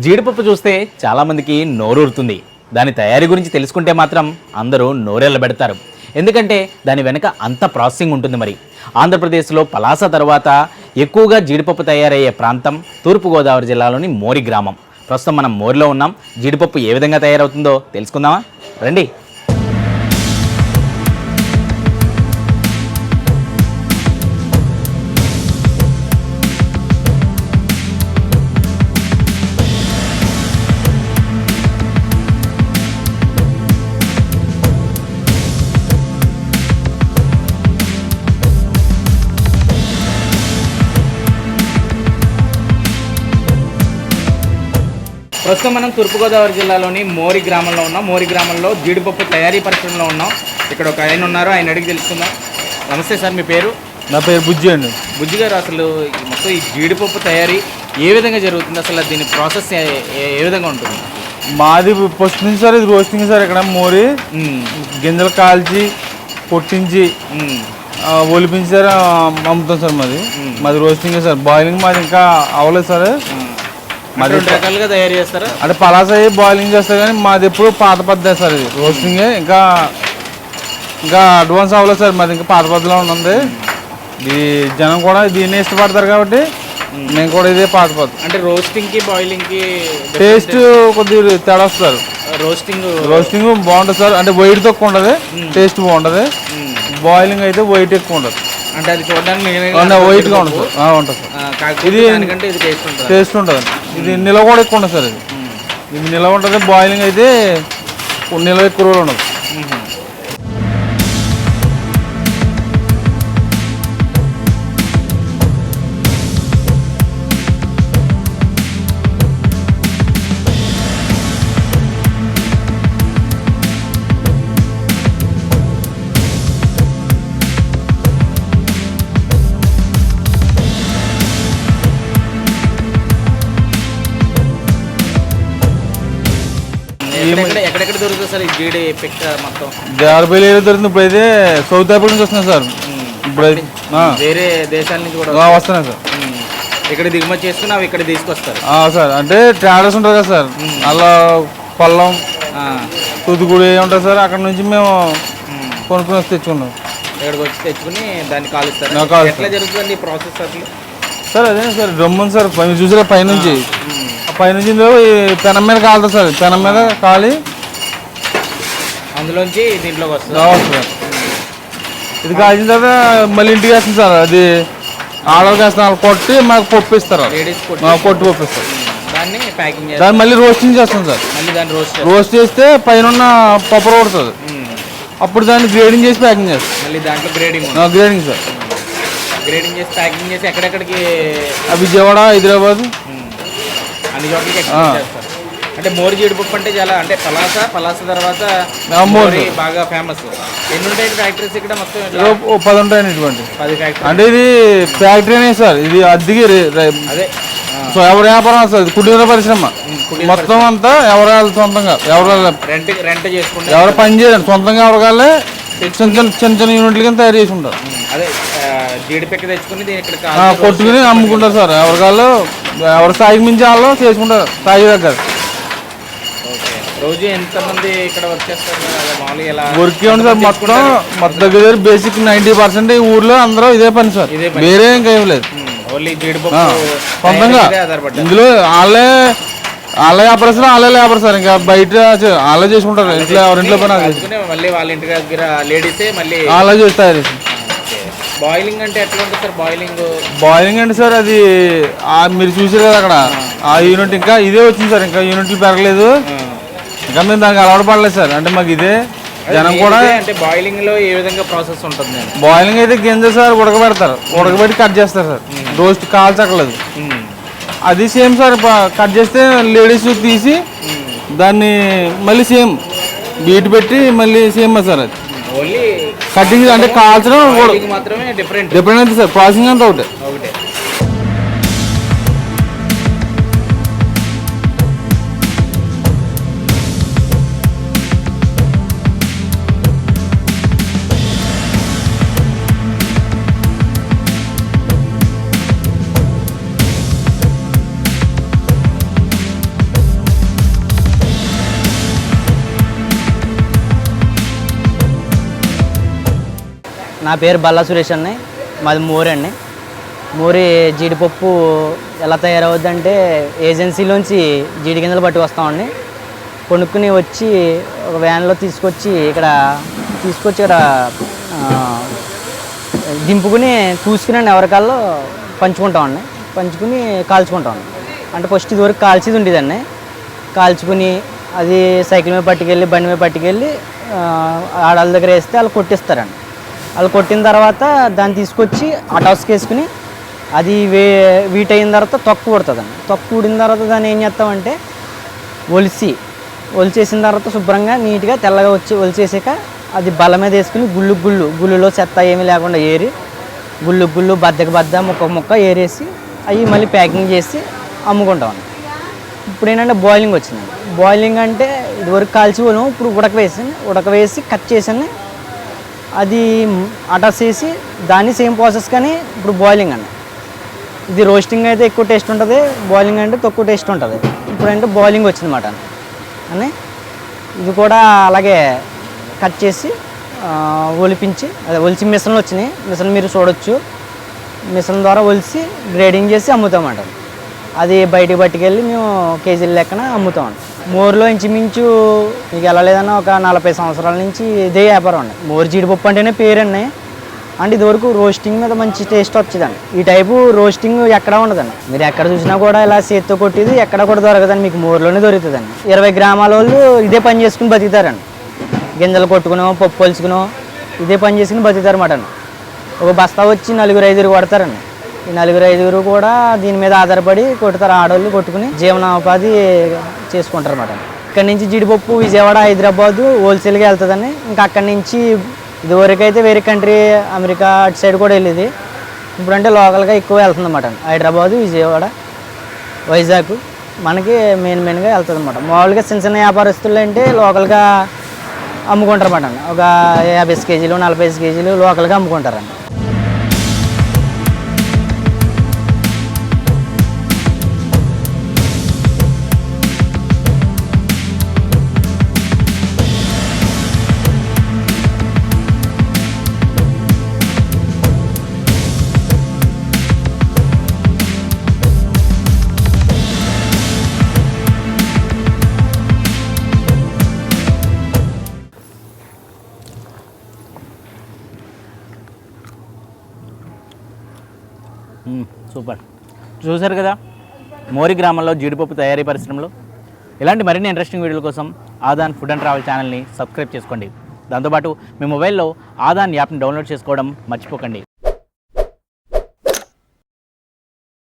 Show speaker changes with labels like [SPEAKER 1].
[SPEAKER 1] జీడిపప్పు చూస్తే చాలామందికి నోరూరుతుంది. దాని తయారీ గురించి తెలుసుకుంటే మాత్రం అందరూ నోరెళ్ళబెడతారు. ఎందుకంటే దాని వెనక అంత ప్రాసెసింగ్ ఉంటుంది. మరి ఆంధ్రప్రదేశ్లో పలాస తర్వాత ఎక్కువగా జీడిపప్పు తయారయ్యే ప్రాంతం తూర్పుగోదావరి జిల్లాలోని మోరి గ్రామం. ప్రస్తుతం మనం మోరిలో ఉన్నాం. జీడిపప్పు ఏ విధంగా తయారవుతుందో తెలుసుకుందామా? రండి. ప్రస్తుతం మనం తూర్పుగోదావరి జిల్లాలోని మోరి గ్రామంలో ఉన్నాం. మోరి గ్రామంలో జీడిపప్పు తయారీ పరిశ్రమలో ఉన్నాం. ఇక్కడ ఒక ఆయన ఉన్నారు, ఆయన అడిగి తెలుసుకుందాం. నమస్తే సార్, మీ పేరు?
[SPEAKER 2] నా పేరు బుజ్జి అండి.
[SPEAKER 1] బుజ్జి గారు, అసలు మొత్తం ఈ జీడిపప్పు తయారీ ఏ విధంగా జరుగుతుంది? అసలు దీని ప్రాసెస్ ఏ విధంగా ఉంటుంది?
[SPEAKER 2] మాది ఫస్ట్ నుంచి సార్ ఇది రోస్టింగ్ సార్. ఇక్కడ మోరి గింజలు కాల్చి పొట్టించి ఒలిపించి సార్ అమ్ముతాం సార్. మాది రోస్టింగ్ సార్. బాయిలింగ్ మాది ఇంకా అవ్వలేదు సార్.
[SPEAKER 1] మరి రెండు రకాలుగా తయారు చేస్తారా?
[SPEAKER 2] అంటే పలాస బాయిలింగ్ చేస్తారు కానీ మాది ఎప్పుడు పాత పద్ధతి సార్. ఇది రోస్టింగ్ ఇంకా అడ్వాన్స్ అవ్వలేదు సార్. మాది ఇంకా పాత పద్ధతిలో ఉంది. ఇది జనం కూడా దీన్నే ఇష్టపడతారు కాబట్టి మేము కూడా ఇదే పాత పద్ధతి.
[SPEAKER 1] అంటే రోస్టింగ్కి బాయిలింగ్కి
[SPEAKER 2] టేస్ట్ కొద్దిగా తేడా వస్తారు. రోస్టింగ్ బాగుంటుంది సార్. అంటే వెయిట్ తక్కువ ఉంటుంది, టేస్ట్ బాగుంటుంది. బాయిలింగ్ అయితే వెయిట్ ఎక్కువ ఉంటుంది.
[SPEAKER 1] అంటే అది చూడడానికి
[SPEAKER 2] వైట్గా ఉంటుంది సార్. ఇది టేస్ట్ ఉంటుంది. ఇది నిల్వ కూడా ఎక్కువ ఉంటుంది సార్. ఇది నిల్వ ఉంటుంది. బాయిలింగ్ అయితే నిల్వ ఎక్కువ రోజులు ఉండదు.
[SPEAKER 1] ఎక్కడెక్కడ దొరుకుతుంది సార్ ఈ జీడి పిక్ మొత్తం?
[SPEAKER 2] దేవరపల్లి దొరుకుతుంది. ఇప్పుడు అయితే సౌత్ ఆఫ్రికా నుంచి వస్తున్నాయి సార్. ఇప్పుడు
[SPEAKER 1] వేరే దేశాల నుంచి కూడా
[SPEAKER 2] వస్తున్నాయి సార్.
[SPEAKER 1] ఇక్కడ దిగుమతి చేసుకుని అవి ఇక్కడ తీసుకొస్తారు
[SPEAKER 2] సార్. అంటే ట్రాడర్స్ ఉంటారు కదా సార్, అలా పల్లం తూతుకుడి ఉంటుంది సార్. అక్కడ నుంచి మేము కొనుక్కొని వచ్చి తెచ్చుకున్నాం.
[SPEAKER 1] ఇక్కడికి వచ్చి తెచ్చుకుని దాన్ని కాలుస్తారు. ఎట్లా జరుగుతుంది ఈ ప్రాసెస్ అసలు?
[SPEAKER 2] సార్ అదే సార్ డ్రమ్ ఉంది సార్. చూసారా పైనుంచి పైనుంచి పెనం మీద కాలుతుంది సార్. పెనం మీద కాలి
[SPEAKER 1] అందులోంచి దీంట్లోకి వస్తుంది.
[SPEAKER 2] ఇది కాల్చిన తర్వాత మళ్ళీ ఇంటికి వేస్తుంది సార్. అది ఆడవాళ్ళకి వేస్తున్నారు. కొట్టి మాకు పప్పు ఇస్తారు. కొట్టి పప్పు ఇస్తారు. దాన్ని మళ్ళీ రోస్టింగ్ చేస్తాం సార్. రోస్ట్ చేస్తే పైన ఉన్న పప్పు కొడుతుంది. అప్పుడు దాన్ని గ్రేడింగ్ చేసి ప్యాకింగ్ చేస్తాం.
[SPEAKER 1] మళ్ళీ దాంట్లో గ్రేడింగ్
[SPEAKER 2] సార్.
[SPEAKER 1] గ్రేడింగ్ చేసి ప్యాకింగ్ చేసి ఎక్కడెక్కడికి?
[SPEAKER 2] విజయవాడ, హైదరాబాద్
[SPEAKER 1] అన్ని చోట్లకి చేస్తారు. అంటే మోరి జీడిపప్పు అంటే చాలా, అంటే పలాస తర్వాత మోరి బాగా ఫేమస్. ఎన్ని ఉంటాయి ఫ్యాక్టరీస్ ఇక్కడ? మొత్తం
[SPEAKER 2] 10 ఉంటాయండి. 10
[SPEAKER 1] ఫ్యాక్టరీ.
[SPEAKER 2] అంటే ఇది ఫ్యాక్టరీనే సార్. ఇది అద్దెకి
[SPEAKER 1] అదే
[SPEAKER 2] సో ఎవరి వ్యాపారం సార్. కుటీర పరిశ్రమ మొత్తం అంతా ఎవరు సొంతంగా
[SPEAKER 1] రెంట్ చేసుకుంటారు.
[SPEAKER 2] ఎవరు పని చేయాలి సొంతంగా ఎవరికాలే చిన్న యూనిట్లు కింద తయారు చేసి ఉంటారు.
[SPEAKER 1] అదే జీడిపెక్క తెచ్చుకుని
[SPEAKER 2] కొట్టుకుని అమ్ముకుంటారు సార్. ఎవరికాళ్ళు ఎవరి స్థాయికి మించి వాళ్ళు చేసుకుంటారు స్థాయి దగ్గర.
[SPEAKER 1] రోజు ఎంతమంది ఇక్కడ వర్క్ చేస్తారు?
[SPEAKER 2] వర్క్ ఉంది సార్. మొత్తం దగ్గర బేసిక్ 90% ఈ ఊర్లో అందరూ ఇదే పని సార్. వేరే ఇంకా ఏం లేదు. సొంతంగా ఇందులో వాళ్ళే వ్యాపారస్తులు, వాళ్ళే లేబర్ సార్. ఇంకా బయట వాళ్ళే చేసుకుంటారు. ఇంట్లో ఎవరింట్లో పని
[SPEAKER 1] మళ్ళీ వాళ్ళ ఇంటి దగ్గర లేడీసే మళ్ళీ
[SPEAKER 2] వాళ్ళే చేసి తయారు చేసి.
[SPEAKER 1] బాయిలింగ్ అంటే ఎట్లా ఉంటుంది సార్?
[SPEAKER 2] బాయిలింగ్ అంటే సార్ అది మీరు చూసారు కదా అక్కడ ఆ యూనిట్ ఇంకా ఇదే వచ్చింది సార్, ఇంకా యూనిట్లు పెరగలేదు, ఇంకా మేము దానికి అలవాటు పడలేదు సార్. అంటే మాకు ఇదే జనం కూడా.
[SPEAKER 1] అంటే బాయిలింగ్ లో ఏ విధంగా ప్రాసెస్ ఉంటుంది?
[SPEAKER 2] బాయిలింగ్ అయితే గింజ సార్ ఉడకబెడతారు, ఉడకబెట్టి కట్ చేస్తారు సార్, రోస్ట్ కాల్చక్కలేదు. అది సేమ్ సార్, కట్ చేస్తే లేడీస్ తీసి దాన్ని మళ్ళీ సేమ్ బీట్ పెట్టి మళ్ళీ సేమ్ సార్. అది
[SPEAKER 1] ఓన్లీ
[SPEAKER 2] కటింగ్ అంటే కాల్చడం
[SPEAKER 1] మాత్రమే డిఫరెంట్
[SPEAKER 2] అయితే సార్, ప్రాసెసింగ్ అంతా ఒకటే.
[SPEAKER 3] నా పేరు బల్లా సురేష్ అండి, మాది మోరి అండి. మోరి జీడిపప్పు ఎలా తయారవుద్దంటే ఏజెన్సీలోంచి జీడి గింజలు పట్టి వస్తామండి. కొనుక్కుని వచ్చి ఒక వ్యాన్లో తీసుకొచ్చి ఇక్కడ దింపుకుని కూసుకుని ఎవరికాల్లో పంచుకుంటామండి. పంచుకుని కాల్చుకుంటామండి. అంటే ఫస్ట్ ఇదివరకు కాల్చేది ఉండేదండి. కాల్చుకుని అది సైకిల్ మీద పట్టుకెళ్ళి బండి మీద పట్టుకెళ్ళి ఆడవాళ్ళ దగ్గర వేస్తే వాళ్ళు కొట్టిస్తారండి. వాళ్ళు కొట్టిన తర్వాత దాన్ని తీసుకొచ్చి అటాస్కి వేసుకుని అది వీట్ అయిన తర్వాత తొక్కు పుడుతుందండి. తొక్కు ఊడిన తర్వాత దాన్ని ఏం చేస్తామంటే ఒలిచేసిన తర్వాత శుభ్రంగా నీట్గా తెల్లగా ఒలిచేసాక అది బల్ల మీద వేసుకుని గుళ్ళులో చెత్త ఏమీ లేకుండా ఏరి గుళ్ళు బద్ద ముక్క ఏరేసి అవి మళ్ళీ ప్యాకింగ్ చేసి అమ్ముకుంటామండి. ఇప్పుడు ఏంటంటే బాయిలింగ్ వచ్చిందండి. బాయిలింగ్ అంటే ఇదివరకు కాల్చిపోను, ఇప్పుడు ఉడకవేసి కట్ చేసాను, అది అటాచ్ చేసి దాన్ని సేమ్ ప్రాసెస్ కానీ ఇప్పుడు బాయిలింగ్ అండి. ఇది రోస్టింగ్ అయితే ఎక్కువ టేస్ట్ ఉంటుంది, బాయిలింగ్ అంటే తక్కువ టేస్ట్ ఉంటుంది. ఇప్పుడు అంటే బాయిలింగ్ వచ్చింది మాట అని ఇది కూడా అలాగే కట్ చేసి ఒలిచి మిషన్లు వచ్చినాయి. మిషన్ మీరు చూడొచ్చు, మిషన్ ద్వారా ఒలిచి గ్రేడింగ్ చేసి అమ్ముతామంట. అది బయటికి పట్టుకెళ్ళి మేము కేజీల లెక్కన అమ్ముతామండి. మోర్లో ఇంచుమించు మీకు ఎలా లేదన్నా ఒక 40 సంవత్సరాల నుంచి ఇదే వ్యాపారం అండి. మోర్ జీడిపప్పు అంటేనే పేరండి. అంటే ఇదివరకు రోస్టింగ్ మీద మంచి టేస్ట్ వచ్చిందండి. ఈ టైపు రోస్టింగ్ ఎక్కడ ఉండదండి. మీరు ఎక్కడ చూసినా కూడా ఇలా చేతితో కొట్టేది ఎక్కడ కూడా దొరకదండి, మీకు మోర్లోనే దొరుకుతుందండి. 20 గ్రామాల వాళ్ళు ఇదే పని చేసుకుని బతుకుతారండి. గింజలు కొట్టుకునో పప్పు పొలుచుకునో ఇదే పని చేసుకుని బతుకుతారు అన్నమాట. ఒక బస్తా వచ్చి 4-5 కొడతారండి. ఈ 4-5 కూడా దీని మీద ఆధారపడి కొట్టుతారు. ఆడవాళ్ళు కొట్టుకుని జీవనోపాధి చేసుకుంటారు అన్నమాట. ఇక్కడ నుంచి జీడిపప్పు విజయవాడ, హైదరాబాదు హోల్సేల్గా వెళ్తుందండి. ఇంకా అక్కడి నుంచి ఇదివరకు అయితే వేరే కంట్రీ అమెరికా అటు సైడ్ కూడా వెళ్ళేది. ఇప్పుడంటే లోకల్గా ఎక్కువ వెళ్తుంది అన్నమాట. హైదరాబాదు, విజయవాడ, వైజాగ్ మనకి మెయిన్గా వెళ్తుంది అన్నమాట. మామూలుగా చిన్న వ్యాపారస్తులు అంటే లోకల్గా అమ్ముకుంటారు అన్నమాట. ఒక 50 కేజీలు 45 కేజీలు లోకల్గా అమ్ముకుంటారండి.
[SPEAKER 1] సూపర్. చూశారు కదా మోరి గ్రామంలో జీడిపప్పు తయారీ పరిశ్రమలో. ఇలాంటి మరిన్ని ఇంట్రెస్టింగ్ వీడియోల కోసం ఆదాన్ ఫుడ్ అండ్ ట్రావెల్ ఛానల్ని సబ్స్క్రైబ్ చేసుకోండి. దాంతోపాటు మీ మొబైల్లో ఆదాన్ యాప్ని డౌన్లోడ్ చేసుకోవడం మర్చిపోకండి.